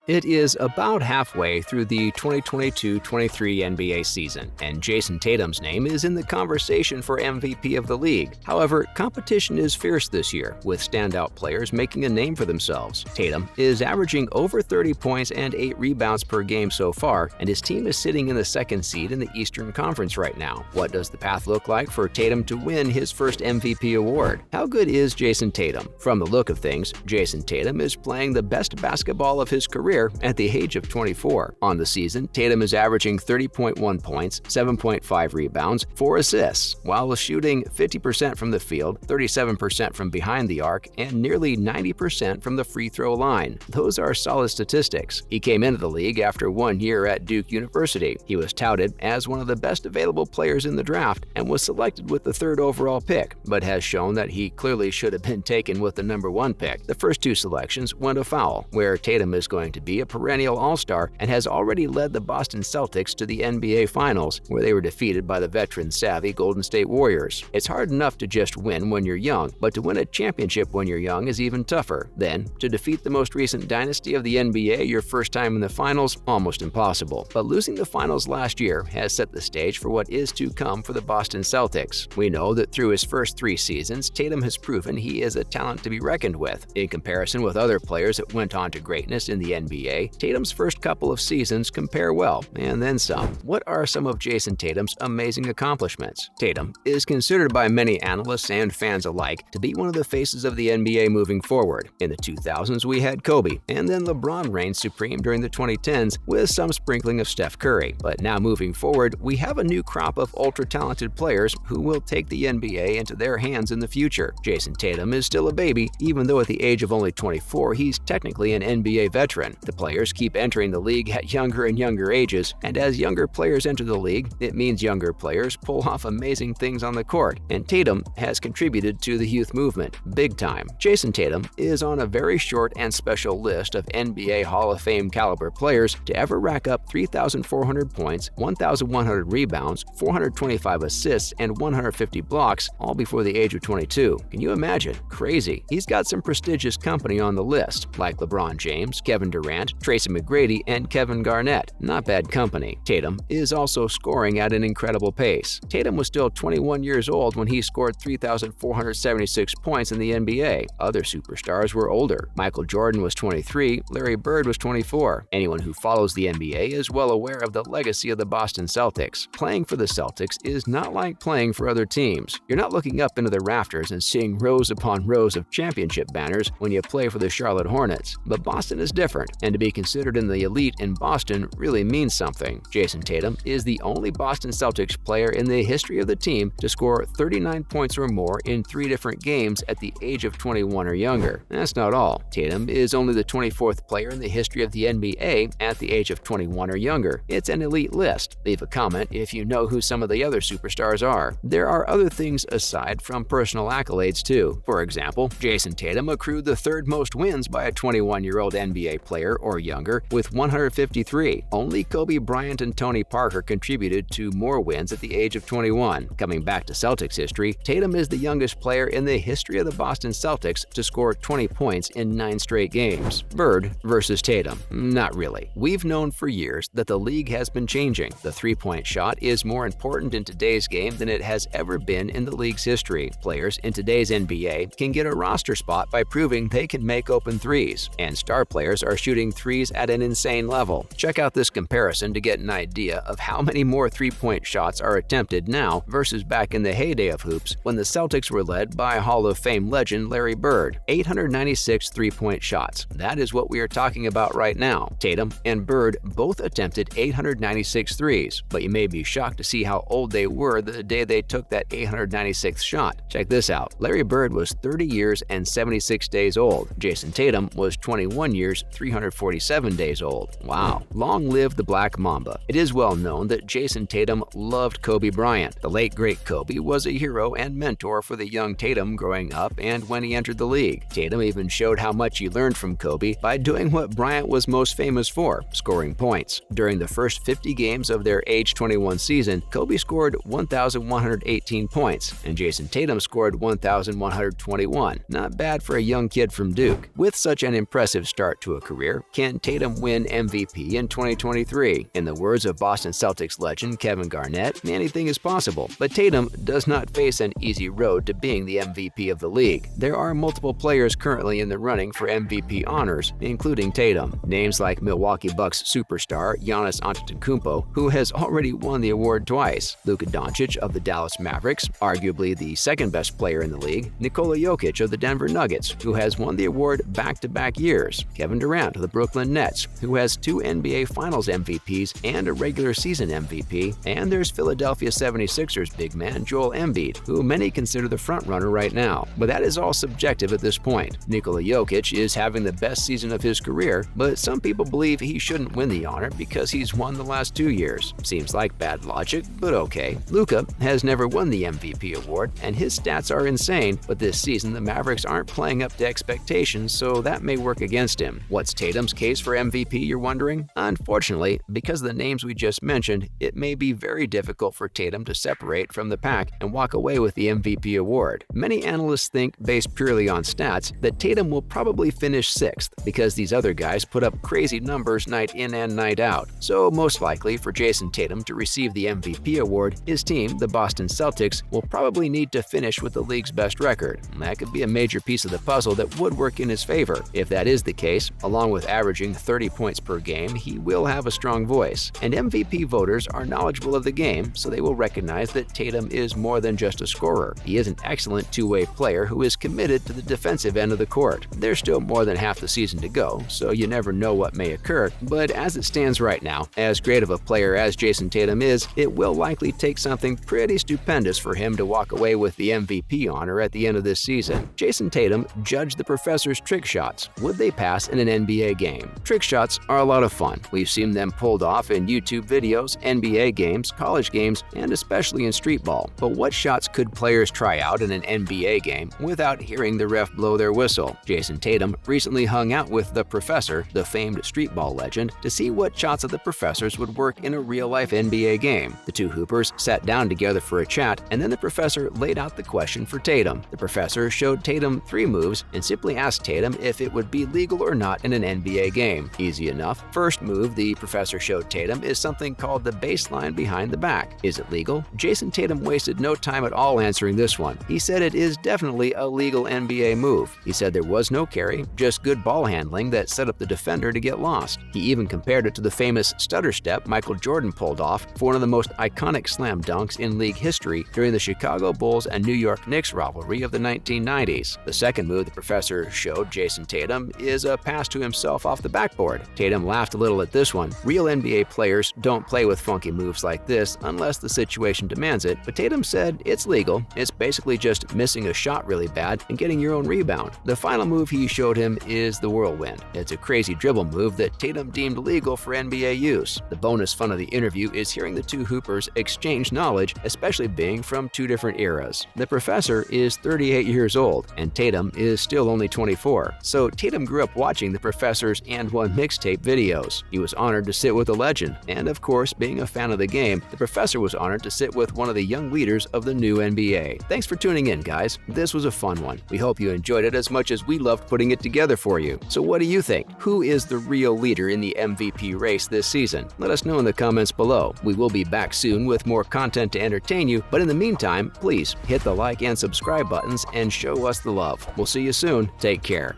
It is about halfway through the 2022-23 NBA season, and Jayson Tatum's name is in the conversation for MVP of the league. However, competition is fierce this year, with standout players making a name for themselves. Tatum is averaging over 30 points and 8 rebounds per game so far, and his team is sitting in the second seed in the Eastern Conference right now. What does the path look like for Tatum to win his first MVP award? How good is Jayson Tatum? From the look of things, Jayson Tatum is playing the best basketball of his career at the age of 24. On the season, Tatum is averaging 30.1 points, 7.5 rebounds, 4 assists, while shooting 50% from the field, 37% from behind the arc, and nearly 90% from the free throw line. Those are solid statistics. He came into the league after 1 year at Duke University. He was touted as one of the best available players in the draft and was selected with the 3rd overall pick, but has shown that he clearly should have been taken with the number 1 pick. The first 2 selections went afoul, where Tatum is going to be a perennial all-star and has already led the Boston Celtics to the NBA Finals, where they were defeated by the veteran-savvy Golden State Warriors. It's hard enough to just win when you're young, but to win a championship when you're young is even tougher. Then, to defeat the most recent dynasty of the NBA your first time in the finals, almost impossible. But losing the finals last year has set the stage for what is to come for the Boston Celtics. We know that through his first 3 seasons, Tatum has proven he is a talent to be reckoned with. In comparison with other players that went on to greatness in the NBA, Tatum's first couple of seasons compare well, and then some. What are some of Jayson Tatum's amazing accomplishments? Tatum is considered by many analysts and fans alike to be one of the faces of the NBA moving forward. In the 2000s, we had Kobe, and then LeBron reigned supreme during the 2010s with some sprinkling of Steph Curry. But now moving forward, we have a new crop of ultra-talented players who will take the NBA into their hands in the future. Jayson Tatum is still a baby, even though at the age of only 24, he's technically an NBA veteran. The players keep entering the league at younger and younger ages, and as younger players enter the league, it means younger players pull off amazing things on the court, and Tatum has contributed to the youth movement big time. Jayson Tatum is on a very short and special list of NBA Hall of Fame caliber players to ever rack up 3,400 points, 1,100 rebounds, 425 assists, and 150 blocks, all before the age of 22. Can you imagine? Crazy. He's got some prestigious company on the list, like LeBron James, Kevin Durant, Tracy McGrady, and Kevin Garnett. Not bad company. Tatum is also scoring at an incredible pace. Tatum was still 21 years old when he scored 3,476 points in the NBA. Other superstars were older. Michael Jordan was 23, Larry Bird was 24. Anyone who follows the NBA is well aware of the legacy of the Boston Celtics. Playing for the Celtics is not like playing for other teams. You're not looking up into the rafters and seeing rows upon rows of championship banners when you play for the Charlotte Hornets. But Boston is different, and to be considered in the elite in Boston really means something. Jayson Tatum is the only Boston Celtics player in the history of the team to score 39 points or more in 3 different games at the age of 21 or younger. That's not all. Tatum is only the 24th player in the history of the NBA at the age of 21 or younger. It's an elite list. Leave a comment if you know who some of the other superstars are. There are other things aside from personal accolades too. For example, Jayson Tatum accrued the 3rd most wins by a 21-year-old NBA player or younger with 153. Only Kobe Bryant and Tony Parker contributed to more wins at the age of 21. Coming back to Celtics history, Tatum is the youngest player in the history of the Boston Celtics to score 20 points in 9 straight games. Bird versus Tatum. Not really. We've known for years that the league has been changing. The 3-point shot is more important in today's game than it has ever been in the league's history. Players in today's NBA can get a roster spot by proving they can make open threes, and star players are shooting threes at an insane level. Check out this comparison to get an idea of how many more 3-point shots are attempted now versus back in the heyday of hoops when the Celtics were led by Hall of Fame legend Larry Bird. 896 3-point shots. That is what we are talking about right now. Tatum and Bird both attempted 896 threes, but you may be shocked to see how old they were the day they took that 896th shot. Check this out. Larry Bird was 30 years and 76 days old. Jayson Tatum was 21 years, 347 days old. Wow. Long live the Black Mamba. It is well known that Jayson Tatum loved Kobe Bryant. The late great Kobe was a hero and mentor for the young Tatum growing up and when he entered the league. Tatum even showed how much he learned from Kobe by doing what Bryant was most famous for, scoring points. During the first 50 games of their age 21 season, Kobe scored 1,118 points, and Jayson Tatum scored 1,121. Not bad for a young kid from Duke. With such an impressive start to a career, here, can Tatum win MVP in 2023? In the words of Boston Celtics legend Kevin Garnett, anything is possible. But Tatum does not face an easy road to being the MVP of the league. There are multiple players currently in the running for MVP honors, including Tatum. Names like Milwaukee Bucks superstar Giannis Antetokounmpo, who has already won the award twice, Luka Doncic of the Dallas Mavericks, arguably the second-best player in the league, Nikola Jokic of the Denver Nuggets, who has won the award back-to-back years, Kevin Durant of the Brooklyn Nets, who has 2 NBA Finals MVPs and a regular season MVP, and there's Philadelphia 76ers big man Joel Embiid, who many consider the frontrunner right now. But that is all subjective at this point. Nikola Jokic is having the best season of his career, but some people believe he shouldn't win the honor because he's won the last 2 years. Seems like bad logic, but okay. Luka has never won the MVP award, and his stats are insane, but this season the Mavericks aren't playing up to expectations, so that may work against him. What's Tatum's case for MVP, you're wondering? Unfortunately, because of the names we just mentioned, it may be very difficult for Tatum to separate from the pack and walk away with the MVP award. Many analysts think, based purely on stats, that Tatum will probably finish 6th because these other guys put up crazy numbers night in and night out. So most likely for Jayson Tatum to receive the MVP award, his team, the Boston Celtics, will probably need to finish with the league's best record. That could be a major piece of the puzzle that would work in his favor. If that is the case, along with averaging 30 points per game, he will have a strong voice. And MVP voters are knowledgeable of the game, so they will recognize that Tatum is more than just a scorer. He is an excellent two-way player who is committed to the defensive end of the court. There's still more than half the season to go, so you never know what may occur, but as it stands right now, as great of a player as Jayson Tatum is, it will likely take something pretty stupendous for him to walk away with the MVP honor at the end of this season. Jayson Tatum judged the professor's trick shots. Would they pass in an NBA game? Trick shots are a lot of fun. We've seen them pulled off in YouTube videos, NBA games, college games, and especially in street ball. But what shots could players try out in an NBA game without hearing the ref blow their whistle? Jayson Tatum recently hung out with the Professor, the famed street ball legend, to see what shots of the Professor's would work in a real-life NBA game. The two hoopers sat down together for a chat, and then the Professor laid out the question for Tatum. The Professor showed Tatum 3 moves and simply asked Tatum if it would be legal or not in an NBA game. Easy enough. First move the Professor showed Tatum is something called the baseline behind the back. Is it legal? Jayson Tatum wasted no time at all answering this one. He said it is definitely a legal NBA move. He said there was no carry, just good ball handling that set up the defender to get lost. He even compared it to the famous stutter step Michael Jordan pulled off for one of the most iconic slam dunks in league history during the Chicago Bulls and New York Knicks rivalry of the 1990s. The second move the Professor showed Jayson Tatum is a pass to himself off the backboard. Tatum laughed a little at this one. Real NBA players don't play with funky moves like this unless the situation demands it, but Tatum said it's legal. It's basically just missing a shot really bad and getting your own rebound. The final move he showed him is the whirlwind. It's a crazy dribble move that Tatum deemed legal for NBA use. The bonus fun of the interview is hearing the two hoopers exchange knowledge, especially being from 2 different eras. The Professor is 38 years old, and Tatum is still only 24. So Tatum grew up watching the Professor's And One mixtape videos. He was honored to sit with a legend, and of course, being a fan of the game, the Professor was honored to sit with one of the young leaders of the new NBA. Thanks for tuning in, guys. This was a fun one. We hope you enjoyed it as much as we loved putting it together for you. So what do you think? Who is the real leader in the MVP race this season? Let us know in the comments below. We will be back soon with more content to entertain you, but in the meantime, please hit the like and subscribe buttons and show us the love. We'll see you soon. Take care.